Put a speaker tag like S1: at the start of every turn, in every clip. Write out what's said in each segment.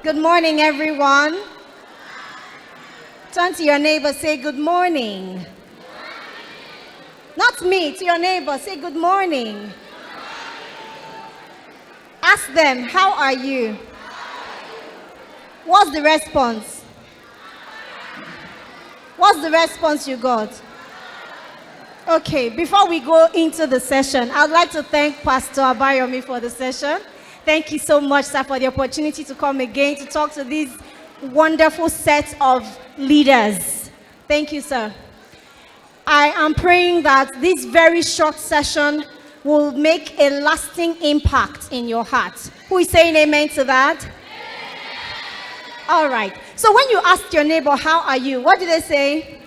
S1: Good morning, everyone. Turn to your neighbor, say good morning. Not me, to your neighbor, say good morning. Ask them, how are you? What's the response? What's the response you got? Okay, before we go into the session, I'd like to thank Pastor Abayomi for the session. Thank you so much, sir, for the opportunity to come again to talk to these wonderful set of leaders. Thank you, sir. I am praying that this very short session will make a lasting impact in your heart. Who is saying amen to that? All right. So when you ask your neighbor, how are you? What did they say?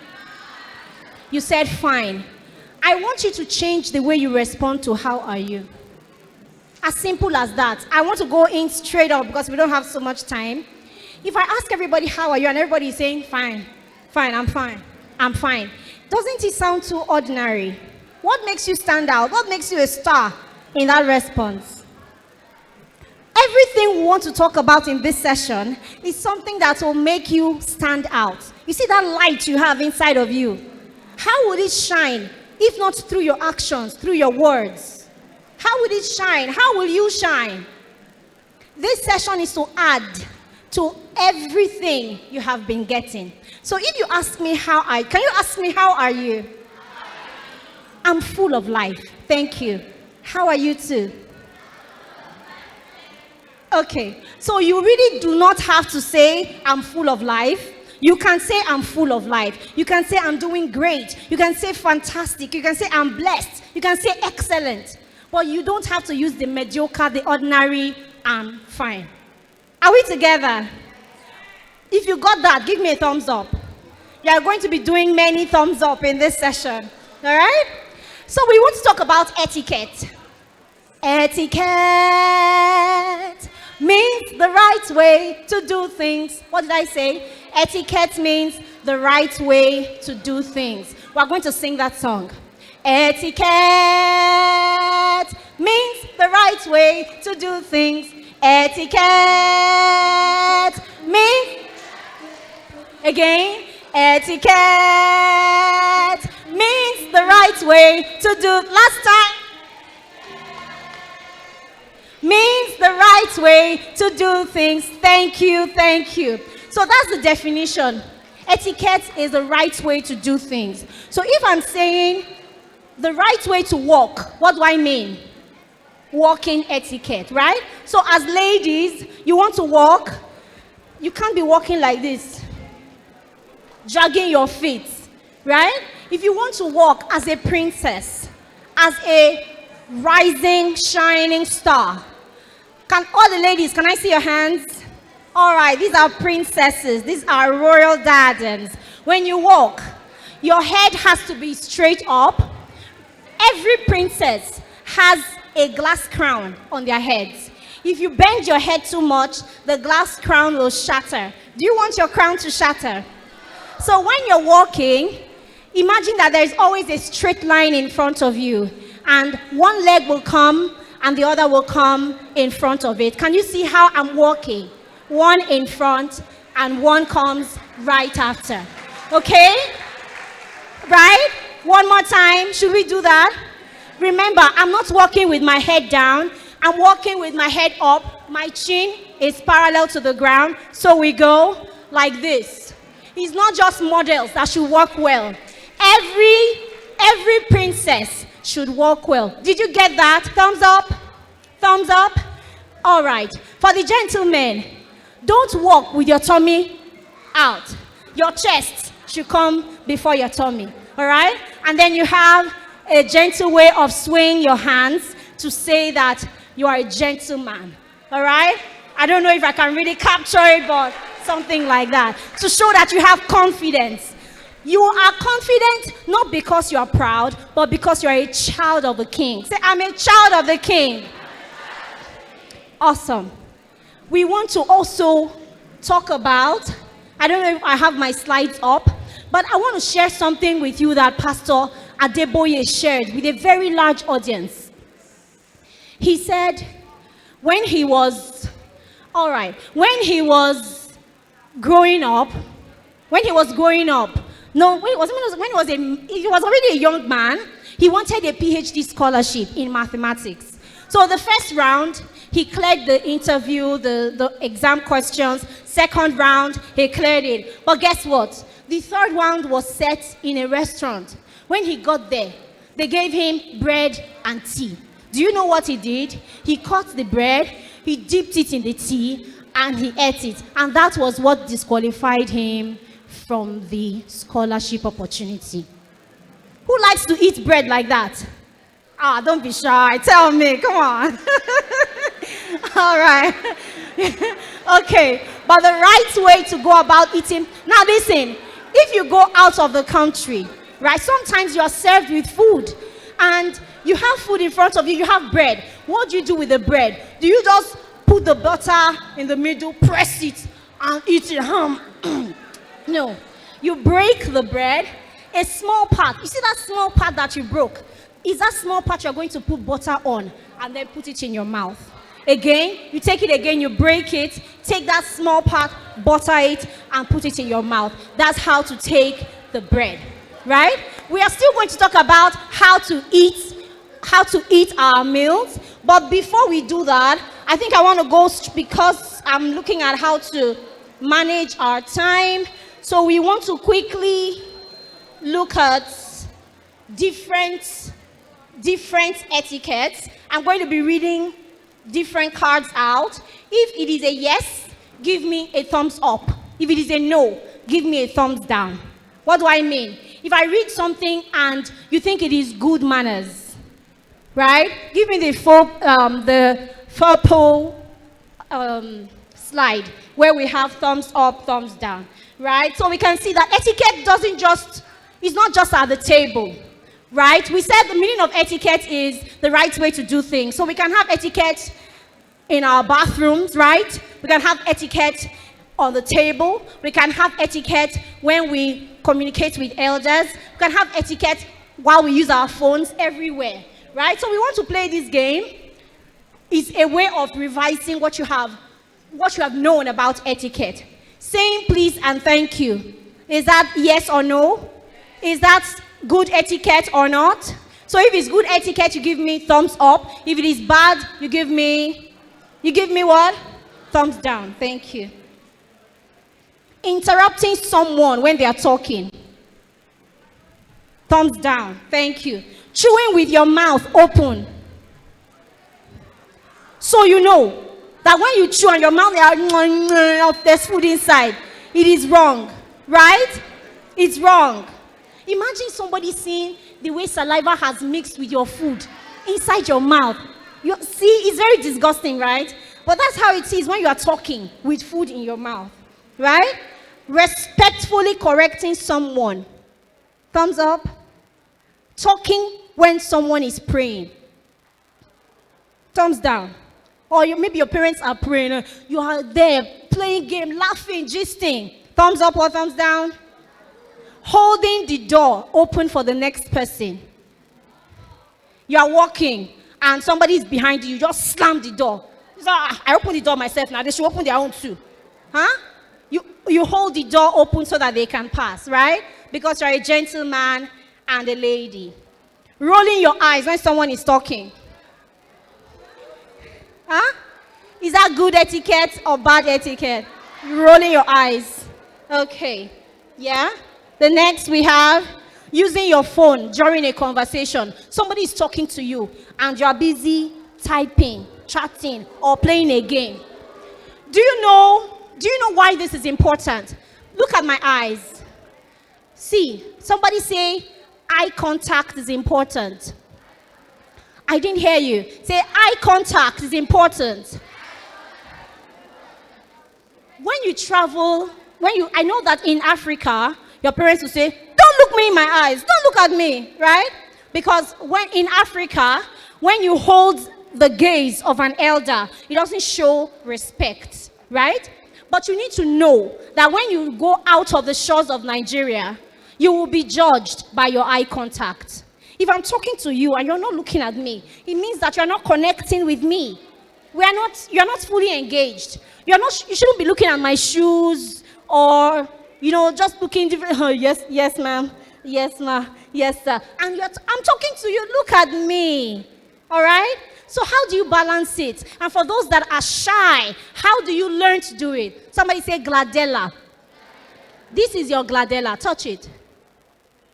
S1: You said fine. I want you to change the way you respond to how are you. As simple as that. I want to go in straight up because we don't have so much time. If I ask everybody, how are you? And everybody is saying, fine, fine, I'm fine, I'm fine. Doesn't it sound too ordinary? What makes you stand out? What makes you a star in that response? Everything we want to talk about in this session is something that will make you stand out. You see that light you have inside of you? How would it shine if not through your actions, through your words? How would it shine? How will you shine? This session is to add to everything you have been getting. So if you ask me can you ask me how are you? I'm full of life. Thank you. How are you too? Okay, so you really do not have to say I'm full of life. You can say I'm full of life. You can say I'm doing great. You can say fantastic. You can say I'm blessed. You can say excellent. But you don't have to use the mediocre, the ordinary, I'm fine. Are we together? If you got that, give me a thumbs up. You are going to be doing many thumbs up in this session. All right? So we want to talk about etiquette. Etiquette means the right way to do things. What did I say? Etiquette means the right way to do things. We are going to sing that song. Etiquette means the right way to do things. Etiquette means, again, etiquette means the right way to do, last time, means the right way to do things. Thank you, thank you. So that's the definition. Etiquette is the right way to do things. So if I'm saying the right way to walk, what do I mean? Walking etiquette, right? So as ladies, you want to walk, you can't be walking like this, dragging your feet, right? If you want to walk as a princess, as a rising, shining star, can all the ladies, can I see your hands? All right, these are princesses. These are royal diadems. When you walk, your head has to be straight up. Every princess has a glass crown on their heads. If you bend your head too much, the glass crown will shatter. Do you want your crown to shatter? So when you're walking, imagine that there is always a straight line in front of you, and one leg will come and the other will come in front of it. Can you see how I'm walking? One in front and one comes right after. Okay? Right? One more time. Should we do that? Remember, I'm not walking with my head down. I'm walking with my head up. My chin is parallel to the ground. So we go like this. It's not just models that should walk well. Every princess should walk well. Did you get that? Thumbs up? Thumbs up? All right. For the gentlemen, don't walk with your tummy out. Your chest should come before your tummy. All right? And then you have a gentle way of swaying your hands to say that you are a gentleman. All right? I don't know if I can really capture it, but something like that. To show that you have confidence. You are confident not because you are proud, but because you are a child of the king. Say, I'm a child of the king. Awesome. We want to also talk about, I don't know if I have my slides up, but I want to share something with you that Pastor Adeboye shared with a very large audience. He said when he was All right. When he was growing up, when he was growing up, no, he was already a young man, he wanted a PhD scholarship in mathematics. So the first round, he cleared the interview, the exam questions. Second round, he cleared it. But guess what? The third round was set in a restaurant. When he got there, they gave him bread and tea. Do you know what he did? He cut the bread, he dipped it in the tea, and he ate it. And that was what disqualified him from the scholarship opportunity. Who likes to eat bread like that? Ah, don't be shy. Tell me. Come on. All right. Okay. But the right way to go about eating. Now listen. If you go out of the country, right, sometimes you are served with food. And you have food in front of you. You have bread. What do you do with the bread? Do you just put the butter in the middle, press it, and eat it? No. You break the bread. A small part. You see that small part that you broke? Is that small part you're going to put butter on and then put it in your mouth. Again, you take it again, you break it, take that small part, butter it, and put it in your mouth. That's how to take the bread, right? We are still going to talk about how to eat our meals. But before we do that, I think I want to go, because I'm looking at how to manage our time. So we want to quickly look at different etiquettes. I'm going to be reading different cards out. If it is a yes, give me a thumbs up. If it is a no, give me a thumbs down. What do I mean? If I read something and you think it is good manners, right? Give me the purple slide where we have thumbs up, thumbs down, right? So we can see that etiquette is not just at the table. Right? We said the meaning of etiquette is the right way to do things. So we can have etiquette in our bathrooms, right? We can have etiquette on the table. We can have etiquette when we communicate with elders. We can have etiquette while we use our phones, everywhere, right? So we want to play this game. It's a way of revising what you have known about etiquette. Saying please and thank you. Is that yes or no? Is that good etiquette or not? So if it's good etiquette, you give me thumbs up. If it is bad, you give me what? Thumbs down. Thank you. Interrupting someone when they are talking. Thumbs down. Thank you. Chewing with your mouth open. So you know that when you chew and your mouth, there's food inside. It is wrong. Right? It's wrong. Imagine somebody seeing the way saliva has mixed with your food inside your mouth. You see, it's very disgusting, right? But that's how it is when you are talking with food in your mouth, right? Respectfully correcting someone. Thumbs up. Talking when someone is praying. Thumbs down. Or maybe your parents are praying. You are there playing game, laughing, gisting. Thumbs up or thumbs down. Holding the door open for the next person. You are walking and somebody is behind you. You just slam the door. So, I open the door myself now. They should open their own too. Huh? You hold the door open so that they can pass, right? Because you're a gentleman and a lady. Rolling your eyes when someone is talking. Huh? Is that good etiquette or bad etiquette? Rolling your eyes. Okay. Yeah? The next we have using your phone during a conversation. Somebody is talking to you and you are busy typing, chatting, or playing a game. Do you know why this is important? Look at my eyes. See, somebody say eye contact is important. I didn't hear you. Say eye contact is important. When you travel, I know that in Africa, your parents will say, don't look me in my eyes. Don't look at me, right? Because when in Africa, when you hold the gaze of an elder, it doesn't show respect, right? But you need to know that when you go out of the shores of Nigeria, you will be judged by your eye contact. If I'm talking to you and you're not looking at me, it means that you're not connecting with me. You're not fully engaged. You shouldn't be looking at my shoes or, just looking different. Oh, yes, yes, ma'am. Yes, ma'am. Yes, sir. And I'm talking to you. Look at me. All right? So how do you balance it? And for those that are shy, how do you learn to do it? Somebody say gladella. This is your gladella. Touch it.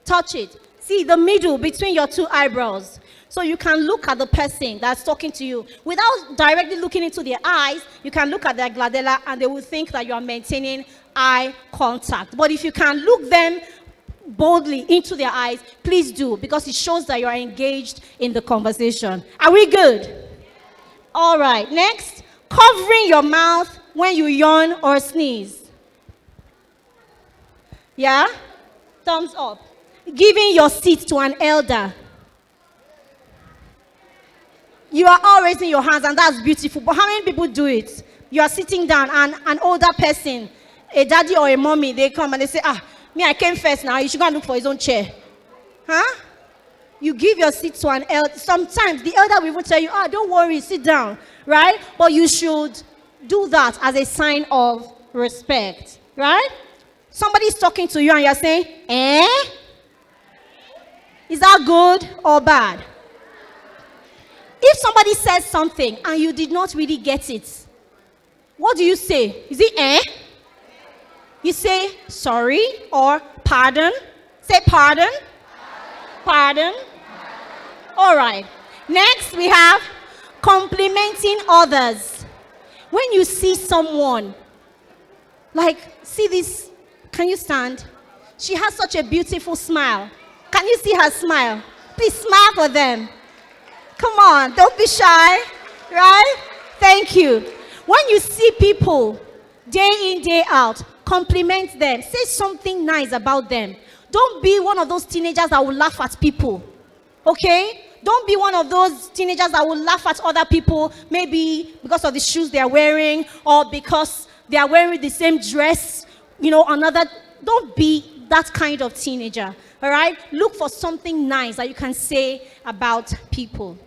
S1: Touch it. See the middle between your two eyebrows. So you can look at the person that's talking to you. Without directly looking into their eyes, you can look at their gladella and they will think that you are maintaining eye contact. But if you can look them boldly into their eyes, please do, because it shows that you are engaged in the conversation. Are we good? All right. Next, covering your mouth when you yawn or sneeze. Yeah? Thumbs up. Giving your seat to an elder. You are all raising your hands, and that's beautiful. But how many people do it? You are sitting down, and an older person, a daddy or a mommy, they come and they say, me, I came first now. You should go and look for his own chair. Huh? You give your seat to an elder. Sometimes the elder will even tell you, don't worry, sit down. Right? But you should do that as a sign of respect. Right? Somebody's talking to you and you're saying, Is that good or bad? If somebody says something and you did not really get it, what do you say? Is it You say sorry or pardon. Say pardon. Pardon. All right. Next we have complimenting others. When you see someone, like, see this, can you stand? She has such a beautiful smile. Can you see her smile? Please smile for them. Come on, don't be shy, right? Thank you. When you see people day in, day out, compliment them. Say something nice about them. Don't be one of those teenagers that will laugh at people, okay? Don't be one of those teenagers that will laugh at other people, maybe because of the shoes they are wearing or because they are wearing the same dress, Don't be that kind of teenager, all right? Look for something nice that you can say about people.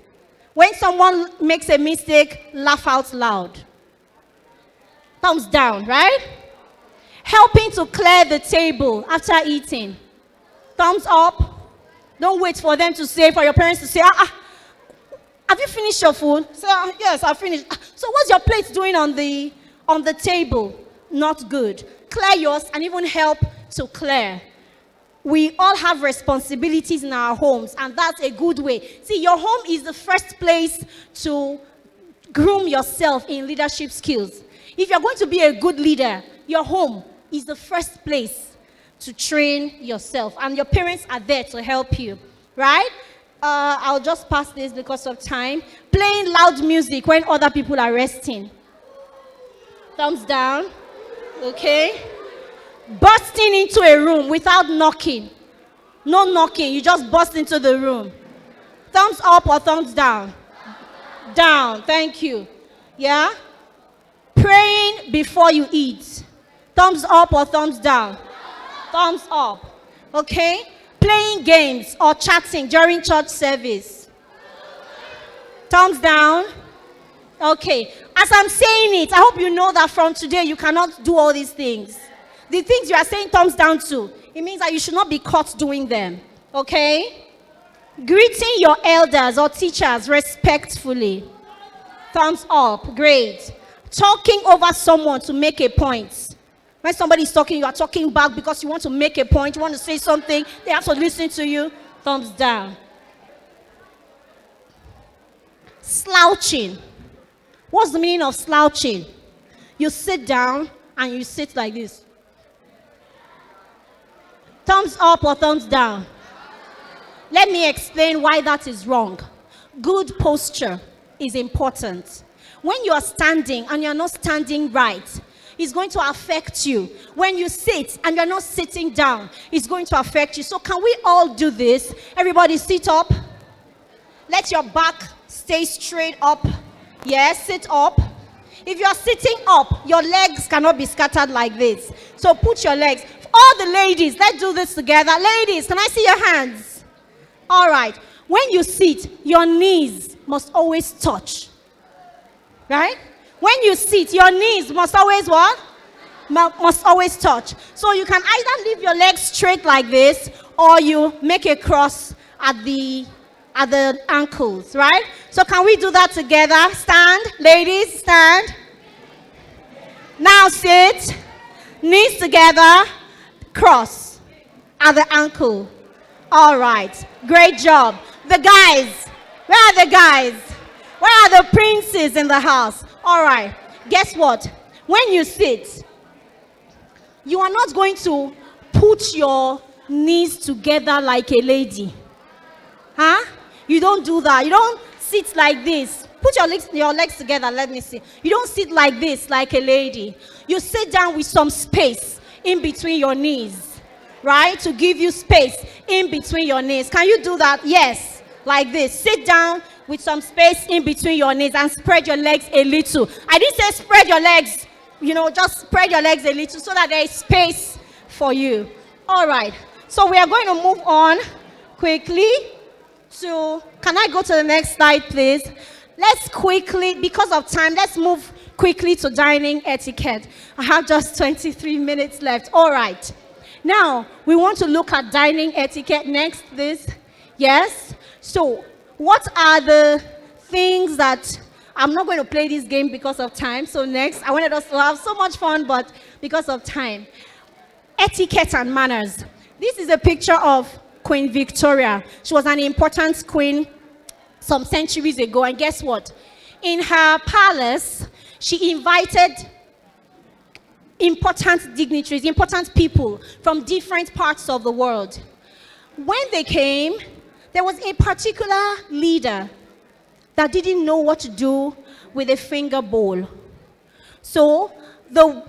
S1: When someone makes a mistake, laugh out loud. Thumbs down, right? Helping to clear the table after eating. Thumbs up. Don't wait for them to say, for your parents to say, have you finished your food? Say, yes, I've finished. So what's your plate doing on the table? Not good. Clear yours and even help to clear. We all have responsibilities in our homes, and that's a good way. See, your home is the first place to groom yourself in leadership skills. If you're going to be a good leader, your home is the first place to train yourself, and your parents are there to help you, right? I'll just pass this because of time. Playing loud music when other people are resting. Thumbs down. Okay. Bursting into a room without knocking. No knocking, you just burst into the room. Thumbs up or thumbs down? Down, thank you. Yeah? Praying before you eat. Thumbs up or thumbs down? Thumbs up. Okay? Playing games or chatting during church service. Thumbs down. Okay. As I'm saying it, I hope you know that from today you cannot do all these things. The things you are saying thumbs down to, it means that you should not be caught doing them. Okay? Greeting your elders or teachers respectfully. Thumbs up. Great. Talking over someone to make a point. When somebody is talking, you are talking back because you want to make a point, you want to say something, they have to listen to you. Thumbs down. Slouching. What's the meaning of slouching? You sit down and you sit like this. Thumbs up or thumbs down? Let me explain why that is wrong. Good posture is important. When you are standing and you're not standing right, it's going to affect you. When you sit and you're not sitting down, it's going to affect you. So can we all do this? Everybody sit up. Let your back stay straight up. Yes, sit up. If you're sitting up, your legs cannot be scattered like this. So put your legs. All the ladies, let's do this together. Ladies, can I see your hands? All right. When you sit, your knees must always touch. right? When you sit, your knees must always what? Must always touch. So you can either leave your legs straight like this, or you make a cross at the ankles, right? So can we do that together? Stand, ladies, stand. Now sit, knees together, cross at the ankle. All right, great job. The guys, where are the guys? Where are the princes in the house? All right, guess what? When you sit, you are not going to put your knees together like a lady. Huh? You don't do that. You don't sit like this. Put your legs together, let me see. You don't sit like this, like a lady. You sit down with some space in between your knees, right? To give you space in between your knees. Can you do that? Yes, like this. Sit down with some space in between your knees and spread your legs a little. I didn't say spread your legs, just spread your legs a little so that there is space for you. All right, so we are going to move on quickly to, can I go to the next slide, please? Let's quickly, because of time, let's move quickly to dining etiquette. I have just 23 minutes left. All right. Now, we want to look at dining etiquette next, this. Yes? So, what are the things that, I'm not going to play this game because of time. So next, I wanted us to have so much fun, but because of time. Etiquette and manners. This is a picture of Queen Victoria. She was an important queen some centuries ago, and guess what? In her palace, she invited important dignitaries, important people from different parts of the world. When they came, there was a particular leader that didn't know what to do with a finger bowl. So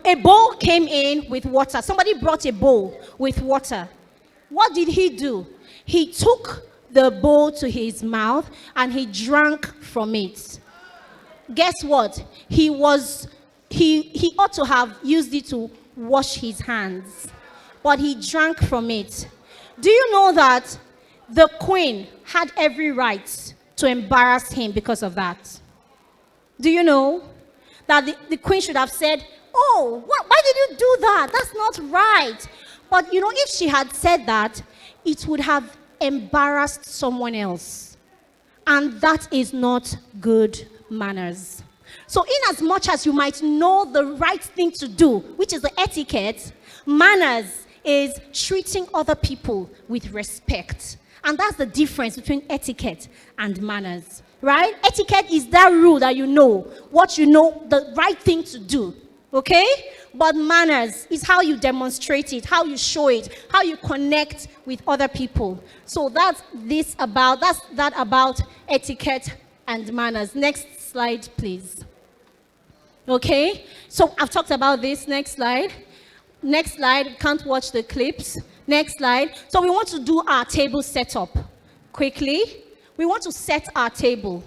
S1: a bowl came in with water. Somebody brought a bowl with water. What did he do? He took the bowl to his mouth and he drank from it. Guess what? He ought to have used it to wash his hands, but he drank from it. Do you know that the queen had every right to embarrass him because of that? Do you know that the queen should have said, "Oh, why did you do that? That's not right." But if she had said that, it would have embarrassed someone else. And that is not good manners. So in as much as you might know the right thing to do, which is the etiquette, manners is treating other people with respect. And that's the difference between etiquette and manners, right? Etiquette is that rule that what the right thing to do, okay? But manners is how you demonstrate it, how you show it, how you connect with other people. So that's that about etiquette and manners. Next slide, please. Okay, so I've talked about this. Next slide. Next slide. Can't watch the clips. Next slide. So we want to do our table setup quickly. We want to set our table.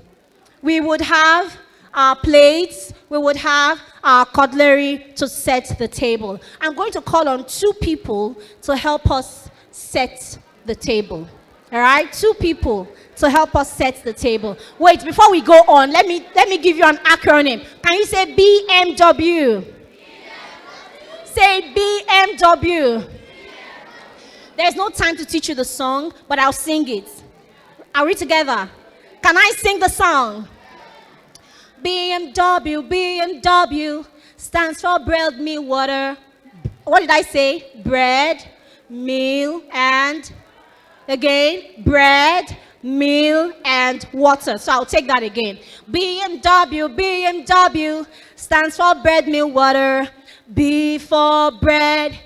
S1: We would have our plates. We would have our cutlery to set the table. I'm going to call on 2 people to help us set the table. All right, 2 people to help us set the table. Wait, before we go on, let me give you an acronym. Can you say BMW? Say BMW. There's no time to teach you the song, but I'll sing it. Are we together? Can I sing the song? BMW, BMW stands for bread, meal, water. What did I say? Bread, meal, and again, bread, meal, and water. So I'll take that again. BMW, BMW stands for bread, meal, water. B for bread,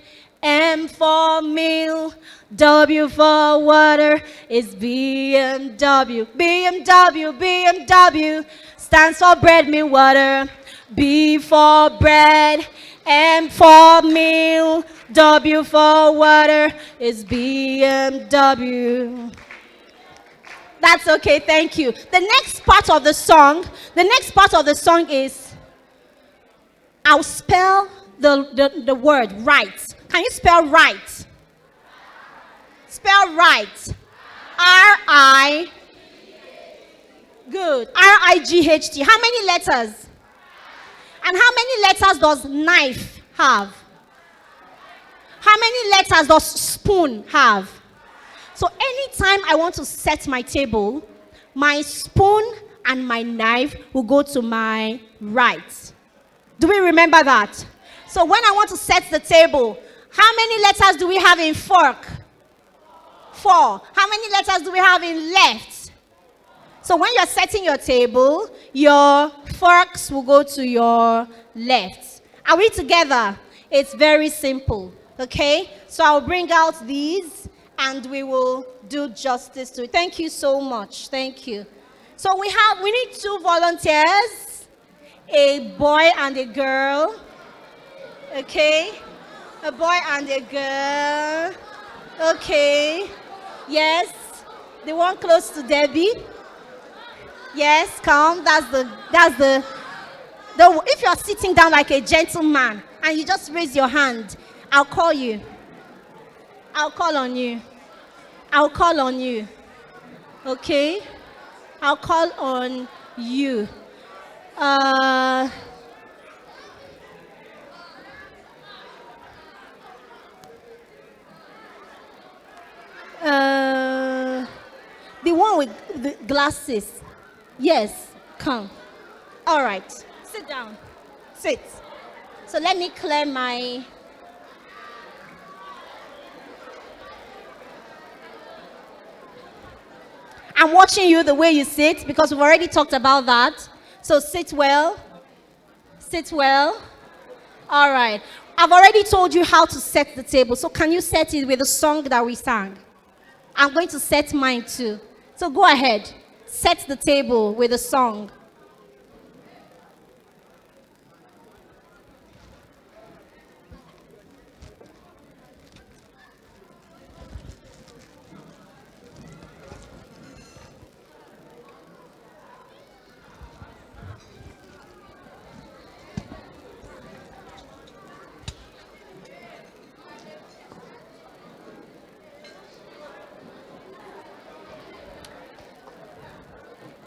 S1: M for meal, W for water is BMW. BMW, BMW stands for bread, meal, water. B for bread, M for meal, W for water is BMW. That's okay, thank you. The next part of the song is, I'll spell the word right. Can you spell right? Spell right. R-I. Good. R-I-G-H-T. How many letters? And how many letters does knife have? How many letters does spoon have? So anytime I want to set my table, my spoon and my knife will go to my right. Do we remember that? So when I want to set the table, how many letters do we have in fork? 4. How many letters do we have in left? So when you're setting your table, your forks will go to your left. Are we together? It's very simple. Okay? So I'll bring out these and we will do justice to it. Thank you so much. Thank you. So we need 2 volunteers, a boy and a girl. Okay? A boy and a girl. Okay. Yes. The one close to Debbie. Yes, come. If you're sitting down like a gentleman and you just raise your hand, I'll call you. I'll call on you. I'll call on you. Okay? I'll call on you. The one with the glasses. Yes, come. All right. Sit down. Sit. So let me clear my... I'm watching you the way you sit because we've already talked about that. So sit well. Sit well. All right. I've already told you how to set the table. So can you set it with the song that we sang? I'm going to set mine too. So go ahead. Set the table with a song.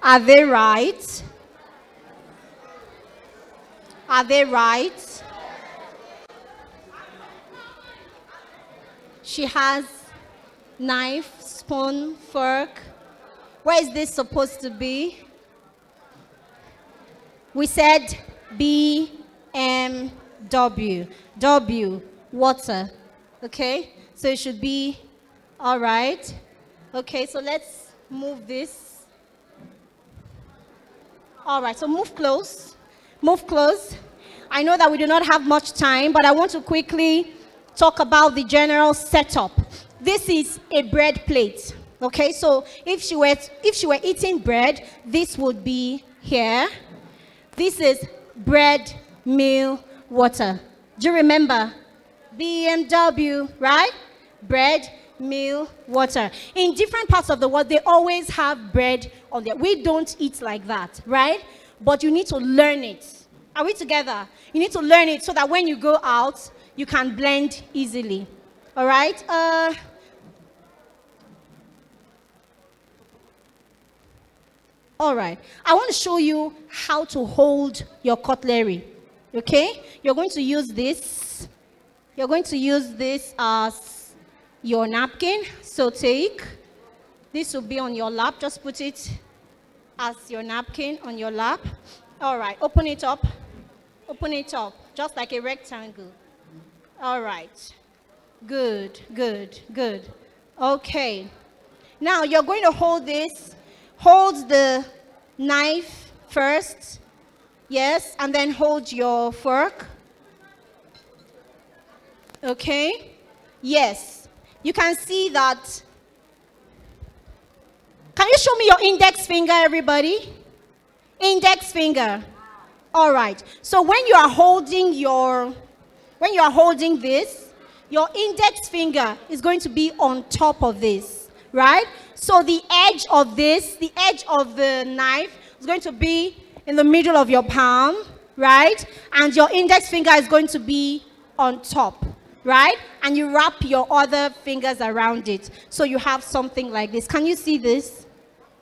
S1: Are they right? Are they right? She has knife, spoon, fork. Where is this supposed to be? We said BMW. W, water. Okay? So it should be, all right. Okay, so let's move this. All right, so move close. Move close. I know that we do not have much time, but I want to quickly talk about the general setup. This is a bread plate. Okay, so if she were eating bread, this would be here. This is bread, meal, water. Do you remember? BMW, right? Bread, meal, water. In different parts of the world, they always have bread on there. We don't eat like that, right? But you need to learn it. Are we together? You need to learn it so that when you go out, you can blend easily. All right? All right. I want to show you how to hold your cutlery. Okay? You're going to use this. You're going to use this as your napkin. So this will be on your lap. Just put it as your napkin on your lap. All right. Open it up. Open it up. Just like a rectangle. All right. Good, good, good. Okay. Now you're going to hold this. Hold the knife first. Yes. And then hold your fork. Okay. Yes. You can see that. Can you show me your index finger, everybody? Index finger. All right. So when you are holding this, your index finger is going to be on top of this, right? So the edge of the knife is going to be in the middle of your palm, right? And your index finger is going to be on top, right? And you wrap your other fingers around it. So you have something like this. Can you see this?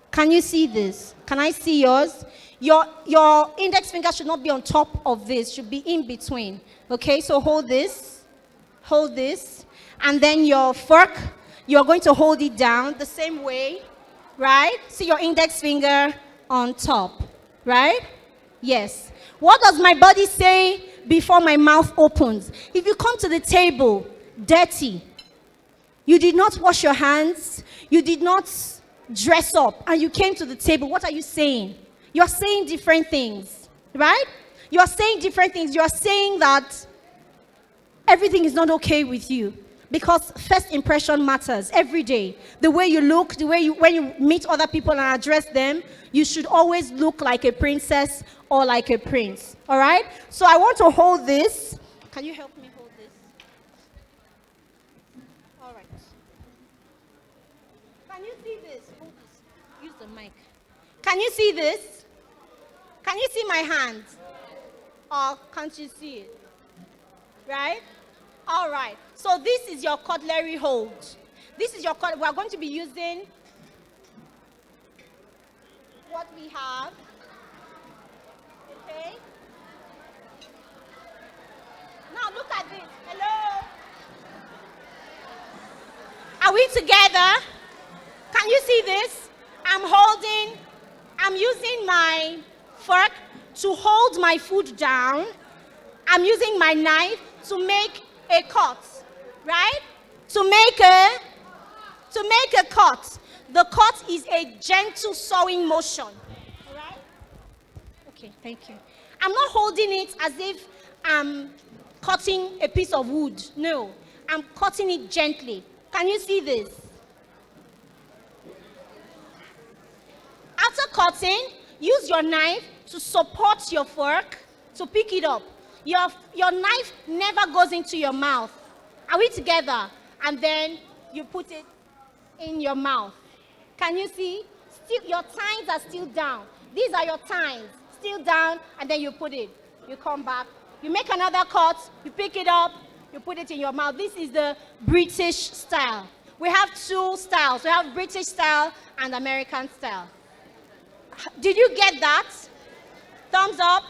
S1: Can you see this? Can I see yours? Your index finger should not be on top of this, should be in between. Okay, so hold this, and then your fork, you're going to hold it down the same way, right? See your index finger on top, right? Yes. What does my body say before my mouth opens? If you come to the table dirty, you did not wash your hands, you did not dress up, and you came to the table, what are you saying? You're saying different things, right? You're saying different things. You're saying that everything is not okay with you, because first impression matters every day. The way you look, the way you, when you meet other people and address them, you should always look like a princess or like a prince, all right? So I want to hold this. Can you help me hold this? All right. Can you see this? Hold this. Use the mic. Can you see this? Can you see my hands? Or can't you see it? Right? All right. So this is your cutlery hold. This is your cutlery. We're going to be using what we have. Okay? Now look at this. Hello? Are we together? Can you see this? I'm using my fork to hold my food down. I'm using my knife to make a cut, right? To make a cut. The cut is a gentle sewing motion, all right? Okay, thank you. I'm not holding it as if I'm cutting a piece of wood. No, I'm cutting it gently. Can you see this? After cutting, use your knife to support your fork to pick it up. Your knife never goes into your mouth. Are we together? And then you put it in your mouth. Can you see? Still, your tines are still down. These are your tines, still down, and then you put it. You come back. You make another cut. You pick it up. You put it in your mouth. This is the British style. We have two styles. We have British style and American style. Did you get that? Thumbs up.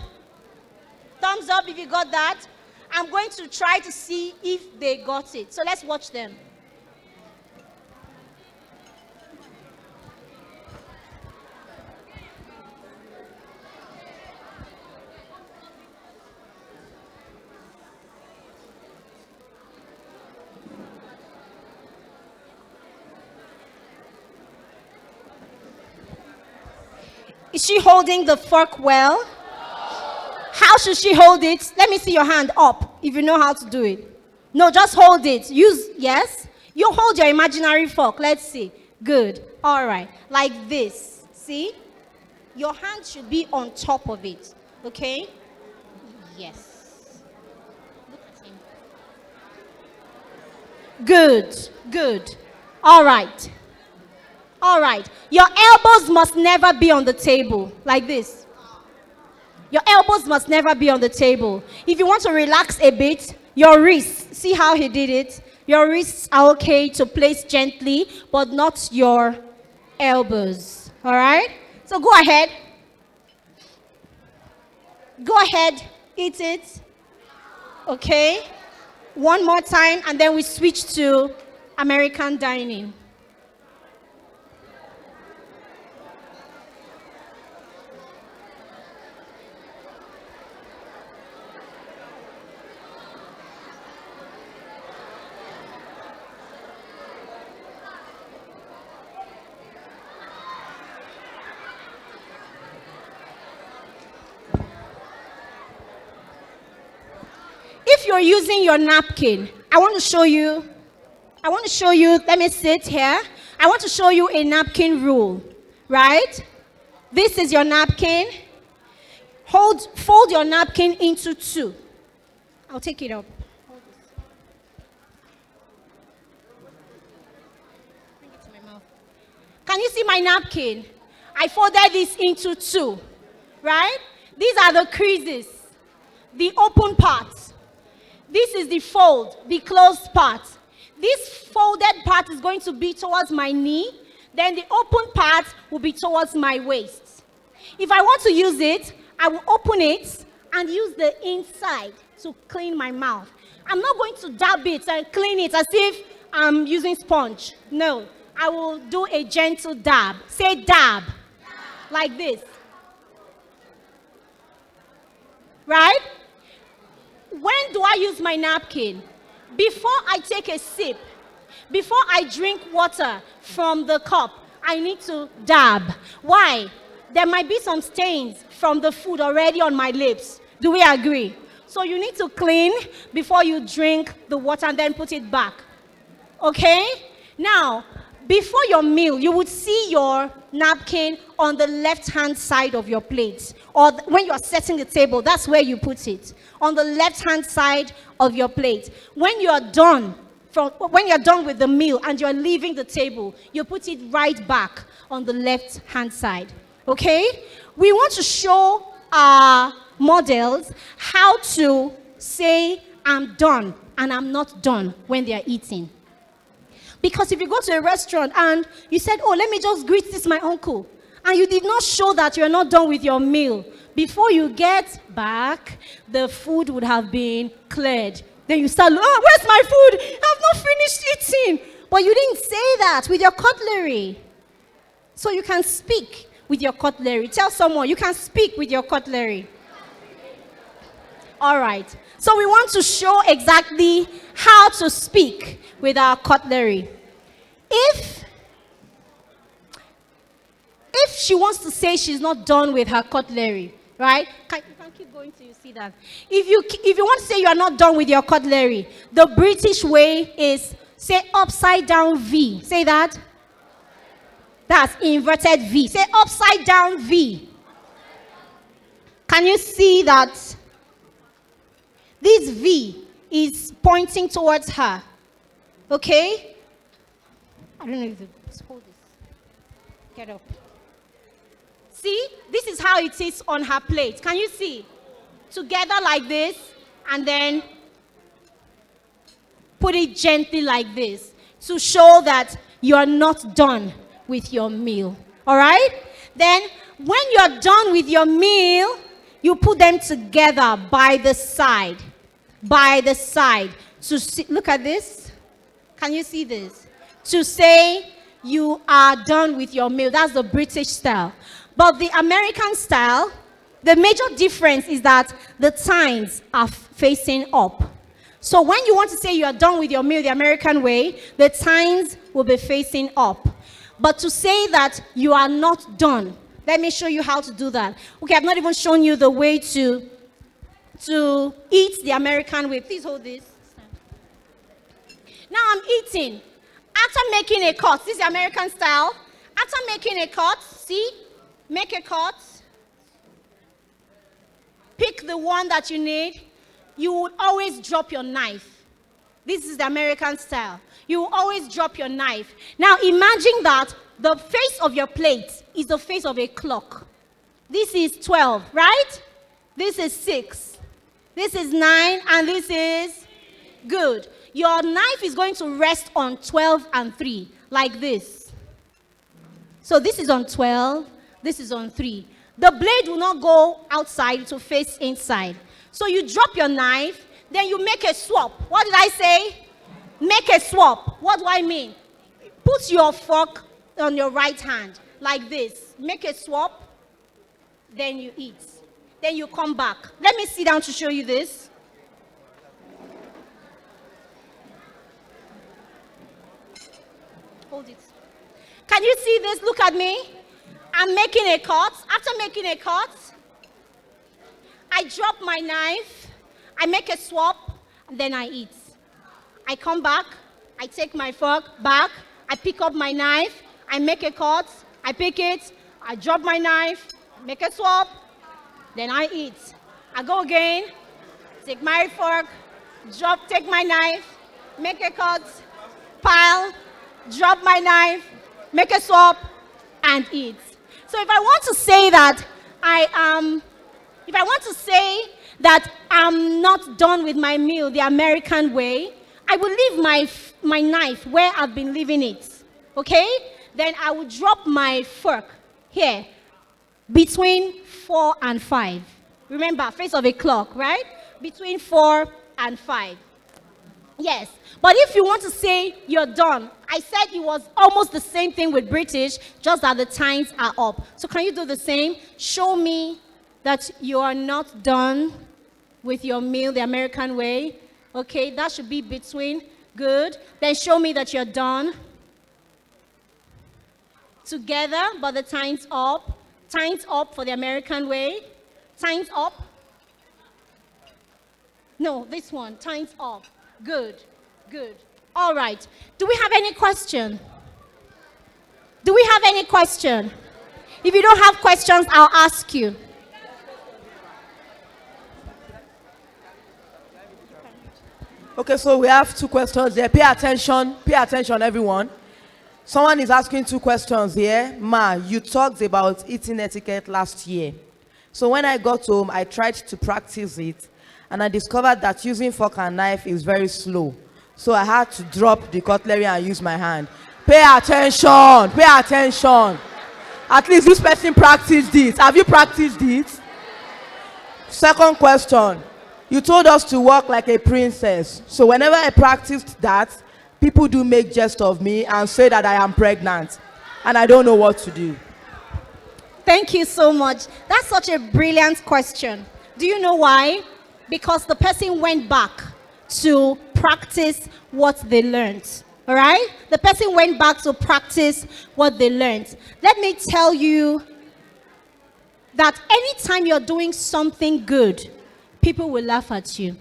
S1: Thumbs up if you got that. I'm going to try to see if they got it. So let's watch them. Is she holding the fork well? How should she hold it? Let me see your hand up if you know how to do it. No, just hold it. Yes? You hold your imaginary fork. Let's see. Good. All right. Like this. See? Your hand should be on top of it. Okay? Yes. Look at him. Good. Good. All right. All right. Your elbows must never be on the table. Like this. Your elbows must never be on the table. If you want to relax a bit, your wrists, see how he did it? Your wrists are okay to place gently, but not your elbows. All right? So go ahead. Go ahead. Eat it. Okay? One more time, and then we switch to American dining. If you're using your napkin, I want to show you, let me sit here. I want to show you a napkin rule, right? This is your napkin. Fold your napkin into two. I'll take it up. Hold this. Bring it to my mouth. Can you see my napkin? I folded this into two, right? These are the creases, the open parts. This is the fold, the closed part. This folded part is going to be towards my knee. Then the open part will be towards my waist. if I want to use it, I will open it and use the inside to clean my mouth. I'm not going to dab it and clean it as if I'm using sponge. No, I will do a gentle dab. Say dab. Like this. Right? When do I use my napkin? Before I take a sip, before I drink water from the cup, I need to dab. Why? There might be some stains from the food already on my lips. Do we agree? So you need to clean before you drink the water and then put it back. Okay? Now, before your meal, you would see your napkin on the left-hand side of your plate. Or when you're setting the table, that's where you put it. On the left-hand side of your plate. When you're done with the meal and you're leaving the table, you put it right back on the left-hand side. Okay? We want to show our models how to say, I'm done and I'm not done when they are eating. Because if you go to a restaurant and you said, oh, let me just greet this my uncle, and you did not show that you're not done with your meal, before you get back, the food would have been cleared. Then you start, oh, where's my food? I've not finished eating. But you didn't say that with your cutlery. So you can speak with your cutlery. Tell someone, you can speak with your cutlery. All right. So we want to show exactly how to speak with our cutlery. If she wants to say she's not done with her cutlery, right? You can keep going till you see that. If you want to say you are not done with your cutlery, the British way is say upside down V. Say that. That's inverted V. Say upside down V. Can you see that? This V is pointing towards her. Okay? I don't know if it's hold this. Get up. See? This is how it is on her plate. Can you see? Together like this, and then put it gently like this to show that you are not done with your meal. All right? Then, when you're done with your meal, you put them together by the side. By the side. To see, look at this. Can you see this? To say you are done with your meal. That's the British style. But the American style, the major difference is that the tines are facing up. So when you want to say you are done with your meal the American way, the tines will be facing up. But to say that you are not done, let me show you how to do that. Okay, I've not even shown you the way to eat the American way. Please hold this. Now I'm eating. After making a cut, this is the American style. After making a cut, see, make a cut. Pick the one that you need. You would always drop your knife. This is the American style. You will always drop your knife. Now imagine that the face of your plate is the face of a clock. This is 12, right? This is 6. This is 9, and this is good. Your knife is going to rest on 12 and 3, like this. So this is on 12, this is on 3. The blade will not go outside to face inside. So you drop your knife, then you make a swap. What did I say? Make a swap. What do I mean? Put your fork on your right hand, like this. Make a swap, then you eat. Then you come back. Let me sit down to show you this. Hold it. Can you see this? Look at me. I'm making a cut. After making a cut, I drop my knife, I make a swap, and then I eat. I come back, I take my fork back, I pick up my knife, I make a cut, I pick it, I drop my knife, make a swap, then I eat. I go again, take my fork, take my knife, make a cut, pile, drop my knife, make a swap, and eat. So if I want to say that I'm not done with my meal the American way, I will leave my knife where I've been leaving it. Okay? Then I will drop my fork here. between 4 and 5. Remember, face of a clock, right? Between 4 and 5. Yes. But if you want to say you're done, I said it was almost the same thing with British, just that the times are up. So can you do the same? Show me that you are not done with your meal the American way. Okay, that should be between. Good. Then show me that you're done. Together, but the times up. Times up for the American way. Times up. No, this one. Times up. Good. Good. All right. Do we have any question? Do we have any question? If you don't have questions, I'll ask you.
S2: Okay, so we have 2 questions there. Pay attention, everyone. Someone is asking 2 questions here. Ma, you talked about eating etiquette last year. So when I got home, I tried to practice it, and I discovered that using fork and knife is very slow. So I had to drop the cutlery and use my hand. Pay attention, pay attention. At least this person practiced it. Have you practiced it? Second question. You told us to walk like a princess. So whenever I practiced that, people do make jest of me and say that I am pregnant. And I don't know what to do.
S1: Thank you so much. That's such a brilliant question. Do you know why? Because the person went back to practice what they learned. All right? The person went back to practice what they learned. Let me tell you that anytime you're doing something good, people will laugh at you.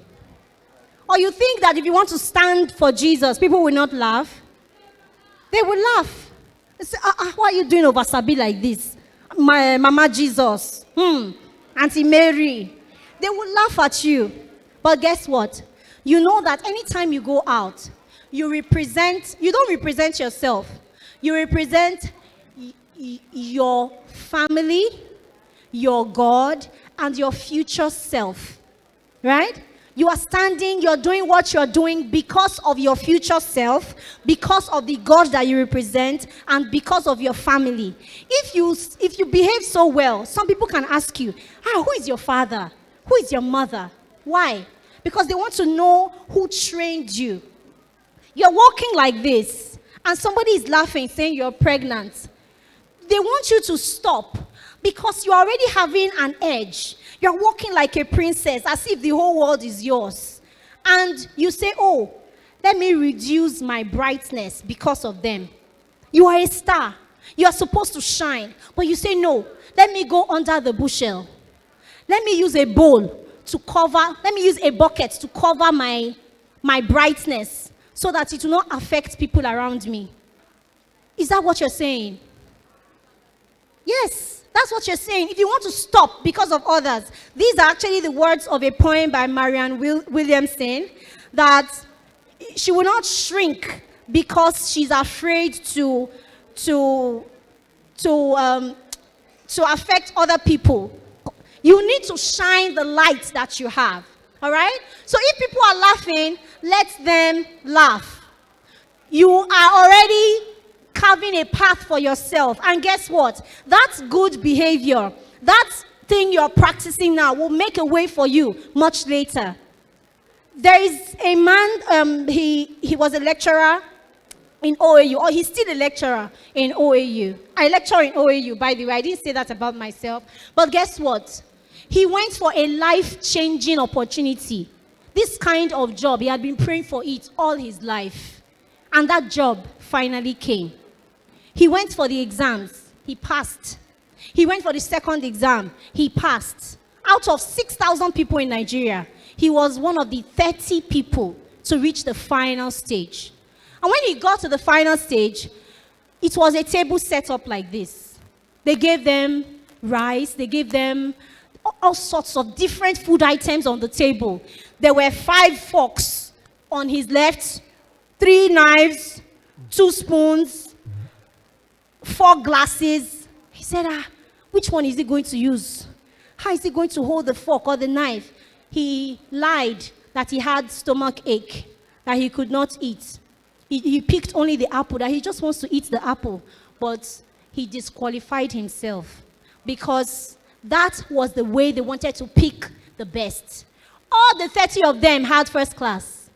S1: Or you think that if you want to stand for Jesus, people will not laugh? They will laugh. They say, why are you doing over Sabi like this? My Mama Jesus, Auntie Mary. They will laugh at you. But guess what? You know that anytime you go out, you don't represent yourself. You represent your family, your God, and your future self. Right? You are standing, you're doing what you're doing because of your future self, because of the God that you represent, and because of your family. If you behave so well, some people can ask you, who is your father? Who is your mother? Why? Because they want to know who trained you. You're walking like this, and somebody is laughing, saying you're pregnant. They want you to stop because you're already having an edge. You're walking like a princess, as if the whole world is yours. And you say, let me reduce my brightness because of them. You are a star. You are supposed to shine. But you say, no, let me go under the bushel. Let me use a let me use a bucket to cover my brightness so that it will not affect people around me. Is that what you're saying? Yes. That's what you're saying. If you want to stop because of others, these are actually the words of a poem by Marianne Williamson, that she will not shrink because she's afraid to affect other people. You need to shine the light that you have. All right? So if people are laughing, let them laugh. You are already carving a path for yourself. And guess what? That's good behavior. That thing you're practicing now will make a way for you much later. There is a man, he was a lecturer in OAU, or he's still a lecturer in OAU. I lecture in OAU, by the way. I didn't say that about myself. But guess what? He went for a life-changing opportunity. This kind of job, he had been praying for it all his life. And that job finally came. He went for the exams. He passed. He went for the second exam. He passed. Out of 6,000 people in Nigeria, he was one of the 30 people to reach the final stage. And when he got to the final stage, it was a table set up like this. They gave them rice. They gave them all sorts of different food items on the table. There were 5 forks on his left, 3 knives, 2 spoons, 4 glasses. He said, which one is he going to use? How is he going to hold the fork or the knife? He lied that he had stomach ache, that he could not eat. He picked only the apple, that he just wants to eat the apple. But he disqualified himself. because that was the way they wanted to pick the best. All the 30 of them had first class.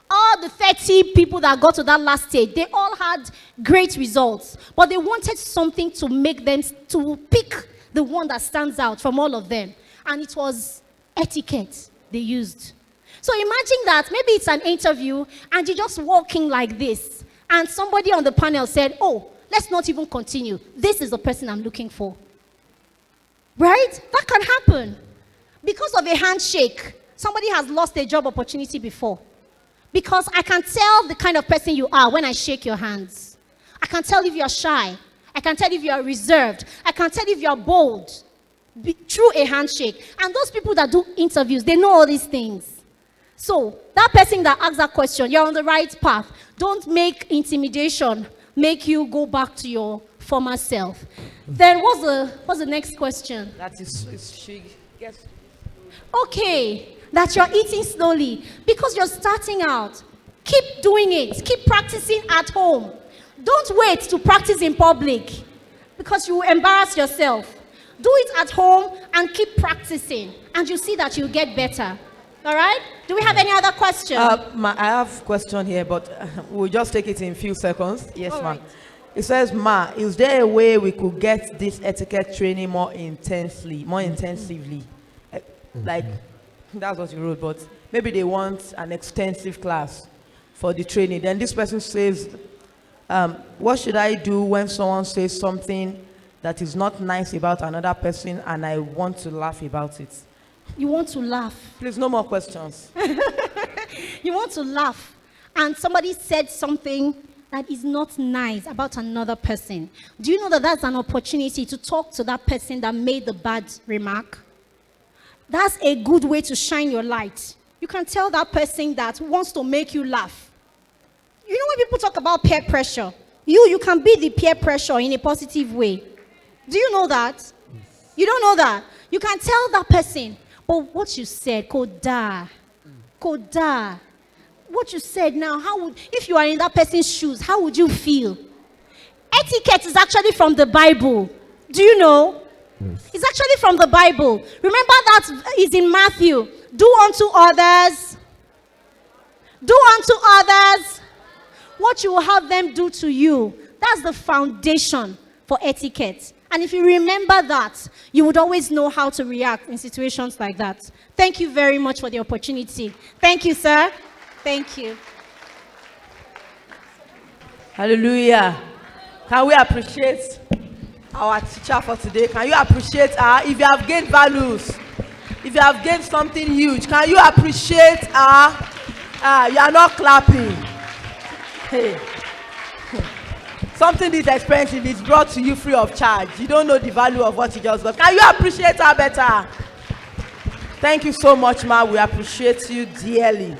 S1: All the 30 people that got to that last stage, they all had great results. But they wanted something to make them, to pick the one that stands out from all of them. And it was etiquette they used. So imagine that maybe it's an interview and you're just walking like this. And somebody on the panel said, oh, let's not even continue. This is the person I'm looking for. Right? That can happen. Because of a handshake, somebody has lost a job opportunity before. Because I can tell the kind of person you are when I shake your hands. I can tell if you're shy. I can tell if you're reserved. I can tell if you're bold through a handshake. And those people that do interviews, they know all these things. So that person that asks that question, you're on the right path. Don't make intimidation make you go back to your former self. Then what's the next question?
S2: That is she gets.
S1: Okay, that you're eating slowly because you're starting out. Keep doing it. Keep practicing at home. Don't wait to practice in public because you will embarrass yourself. Do it at home and keep practicing, and you see that you'll get better. All right? Do we have any other questions?
S2: I have a question here, but we'll just take it in a few seconds. Yes,
S1: All
S2: ma'am.
S1: right.
S2: It says, Ma, is there a way we could get this etiquette training more intensively? Like, that's what you wrote, but maybe they want an extensive class for the training. Then this person says, what should I do when someone says something that is not nice about another person and I want to laugh about it?
S1: You want to laugh.
S2: Please, no more questions.
S1: You want to laugh. And somebody said something that is not nice about another person. Do you know that that's an opportunity to talk to that person that made the bad remark? That's a good way to shine your light. You can tell that person that wants to make you laugh. You know when people talk about peer pressure, you can be the peer pressure in a positive way. Do you know that? You don't know that? You can tell that person, but what you said, koda. What you said now, if you are in that person's shoes, how would you feel? Etiquette is actually from the Bible. Do you know? Yes. It's actually from the Bible. Remember that is in Matthew. Do unto others what you will have them do to you. That's the foundation for etiquette. And if you remember that, you would always know how to react in situations like that. Thank you very much for the opportunity. Thank you, sir. Thank you.
S2: Hallelujah. Can we appreciate our teacher for today? Can you appreciate her? If you have gained values, if you have gained something huge, can you appreciate her? You are not clapping. Hey. Something this expensive is brought to you free of charge. You don't know the value of what you just got. Can you appreciate her better? Thank you so much, ma. We appreciate you dearly.